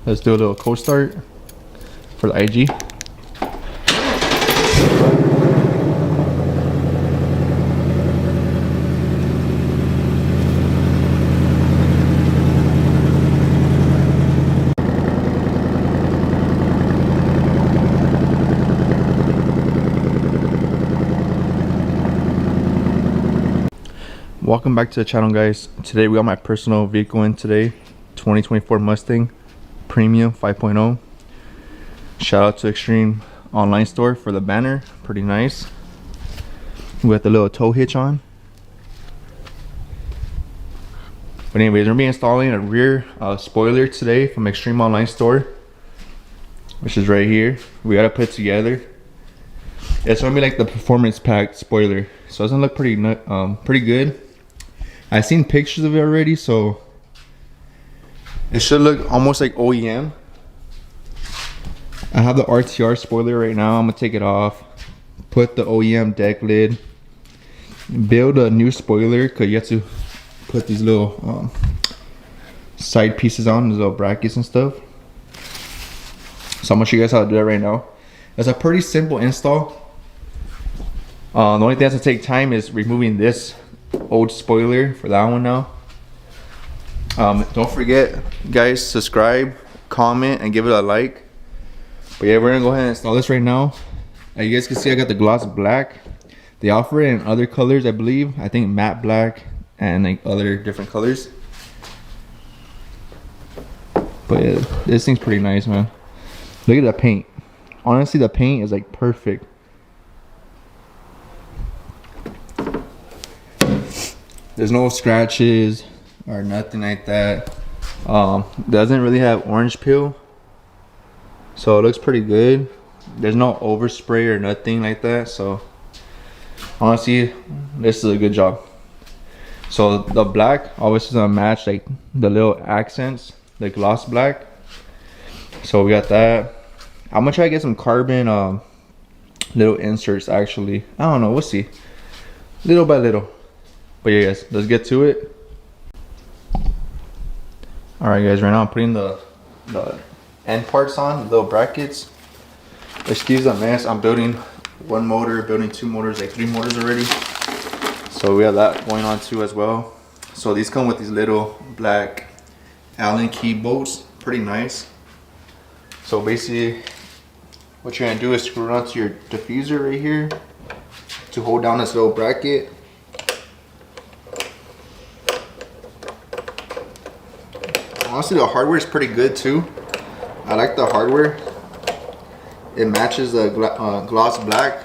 Let's do a little cold start for the IG. Welcome back to the channel, guys. Today we got my personal vehicle in today, 2024 Mustang Premium 5.0. Shout out to Extreme Online Store for the banner, pretty nice. We got the little tow hitch on. But anyways, we're gonna be installing a rear spoiler today from Extreme Online Store, which is right here. We gotta put it together. It's gonna be like the performance pack spoiler, so it's gonna look pretty good. I've seen pictures of it already, so it should look almost like OEM. I have the RTR spoiler right now. I'm gonna take it off, put the OEM deck lid, build a new spoiler, because you have to put these little side pieces on, these little brackets and stuff. So I'm gonna show you guys how to do that right now. It's a pretty simple install. The only thing that's gonna take time is removing this old spoiler for that one now. Don't forget, guys, subscribe, comment, and give it a like. But yeah, we're gonna go ahead and install this right now. You guys can see I got the gloss black. They offer it in other colors, I believe. I think matte black and like other different colors. But yeah, this thing's pretty nice, man. Look at the paint. Honestly, the paint is like perfect. There's no scratches or nothing like that. Doesn't really have orange peel, so it looks pretty good. There's no overspray or nothing like that, so honestly, this is a good job. So the black obviously is gonna match like the little accents, the gloss black. So we got that. I'm gonna try to get some carbon little inserts actually. I don't know, we'll see. Little by little. But yeah, guys, let's get to it. Alright guys, right now I'm putting the end parts on, the little brackets. Excuse the mess, I'm building one motor, building two motors, like 3 motors already. So we have that going on too as well. So these come with these little black Allen key bolts, pretty nice. So basically what you're gonna do is screw it onto your diffuser right here to hold down this little bracket. Honestly, the hardware is pretty good too. I like the hardware. It matches the gloss black.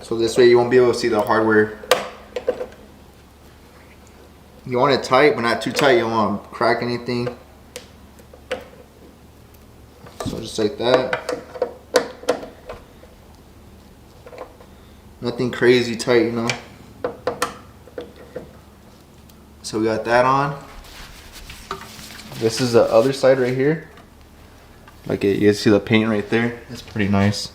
So this way you won't be able to see the hardware. You want it tight, but not too tight. You don't want to crack anything. So just like that. Nothing crazy tight, you know. So we got that on. This is the other side right here. Like you guys see the paint right there. It's pretty nice.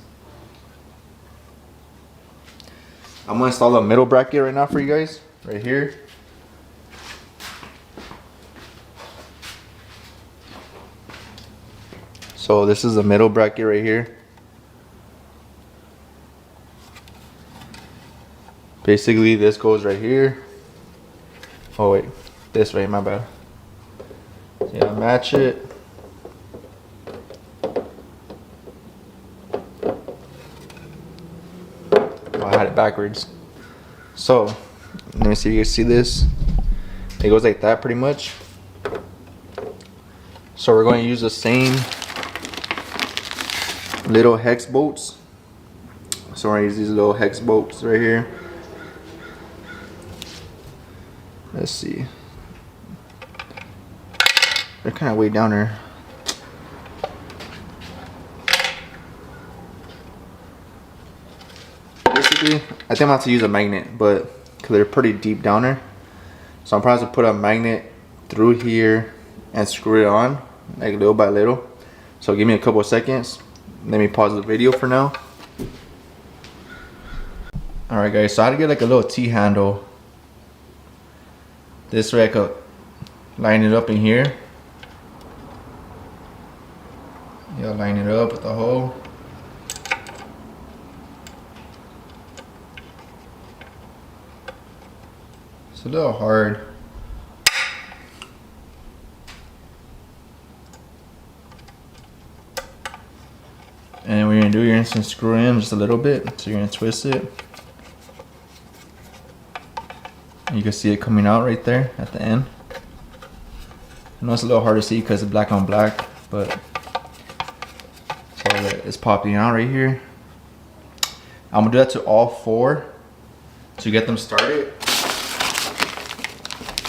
I'm gonna install the middle bracket right now for you guys, right here. So this is the middle bracket right here. Basically this goes right here. Oh wait, this way, my bad. Yeah, match it. Oh, I had it backwards. So, let me see if you guys see this. It goes like that pretty much. So we're going to use the same little hex bolts. So we're going to use these little hex bolts right here. Let's see. They're kind of way down there. Basically, I think I'm gonna have to use a magnet, but because they're pretty deep down there, so I'm probably gonna put a magnet through here and screw it on, like little by little. So give me a couple of seconds. Let me pause the video for now. Alright guys, so I had to get like a little T-handle. This way I could line it up in here. gotta line it up with the hole. It's a little hard. And what you're gonna do, you're gonna screw in just a little bit. So you're gonna twist it. And you can see it coming out right there at the end. I know it's a little hard to see because it's black on black, but so it's popping out right here. I'm gonna do that to all 4 to get them started.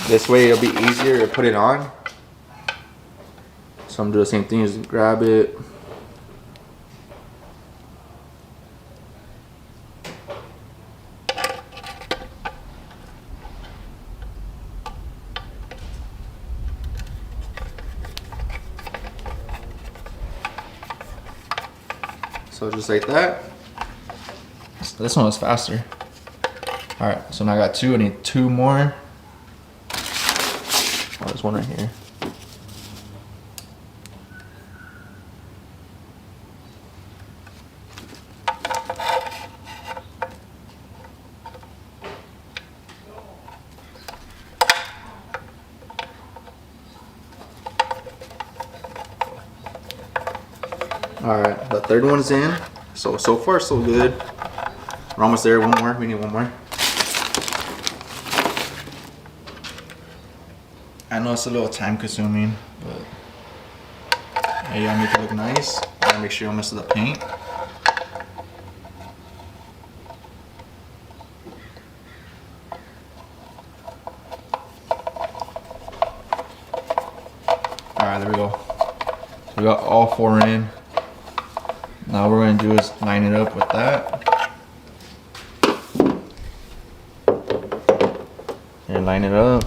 This way it'll be easier to put it on. So I'm doing the same thing, just grab it. So just like that. So this one was faster. All right, so now I got 2, I need 2 more. Oh, there's one right here. All right, the third one's in. So far so good. We're almost there. One more. We need one more. I know it's a little time consuming, but hey, I make it look nice. Gotta make sure you don't mess with the paint. All right, there we go. So we got all 4 in. Now what we're gonna do is line it up with that. And line it up.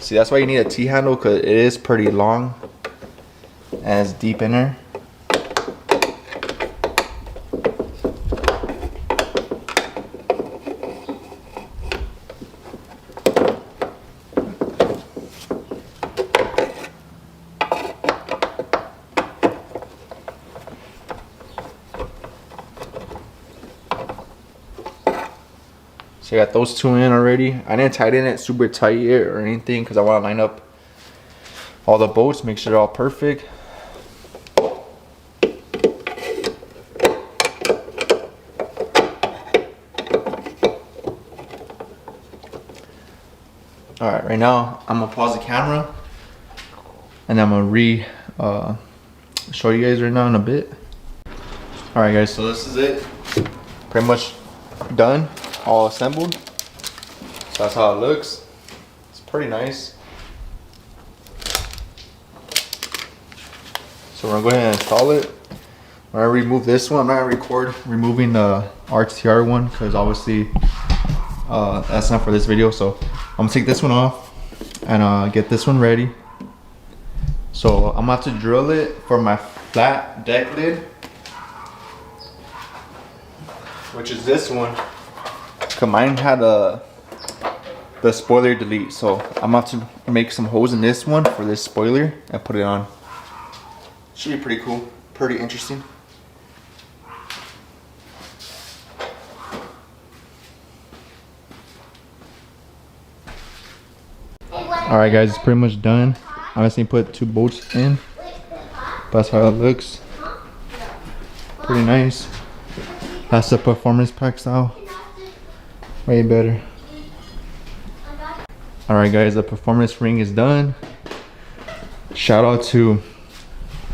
See, that's why you need a T-handle, because it is pretty long and it's deep in there. So I got those 2 in already. I didn't tighten it super tight yet or anything because I want to line up all the bolts, make sure they're all perfect. All right, right now I'm gonna pause the camera and I'm gonna show you guys right now in a bit. All right, guys, so this is it. Pretty much done. All assembled. So that's how it looks. It's pretty nice. So we're gonna go ahead and install it. When I remove this one, I'm not gonna record removing the RTR one because obviously that's not for this video. So I'm gonna take this one off and get this one ready. So I'm about to drill it for my flat deck lid, which is this one. Cause mine had the spoiler delete, so I'm about to make some holes in this one for this spoiler and put it on. Should be pretty cool, pretty interesting. Alright guys, it's pretty much done. I'm just gonna put 2 bolts in. That's how it looks. Pretty nice. That's the performance pack style. Way better. Alright guys, the performance ring is done. Shout out to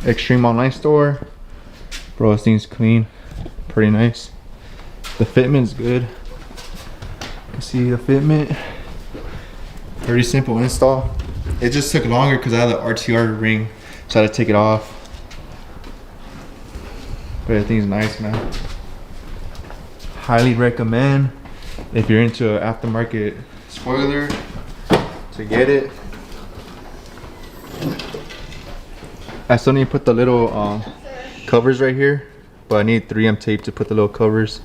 Extreme Online Store. Bro, this thing's clean. Pretty nice. The fitment's good. You can see the fitment. Pretty simple install. It just took longer because I had the RTR ring, so I had to take it off. But everything's nice, man. Highly recommend if you're into an aftermarket spoiler to get it. I still need to put the little covers right here, but I need 3M tape to put the little covers.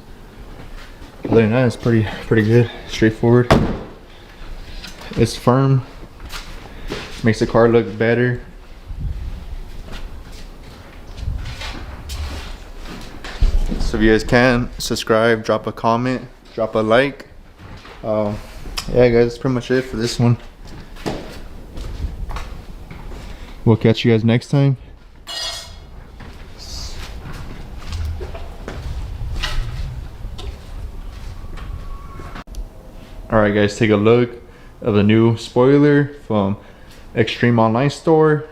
Other than that, it's pretty good, straightforward. It's firm. Makes the car look better. So if you guys can, subscribe, drop a comment, drop a like. Yeah guys, that's pretty much it for this one. We'll catch you guys next time. Alright guys, take a look of the new spoiler from Extreme Online Store.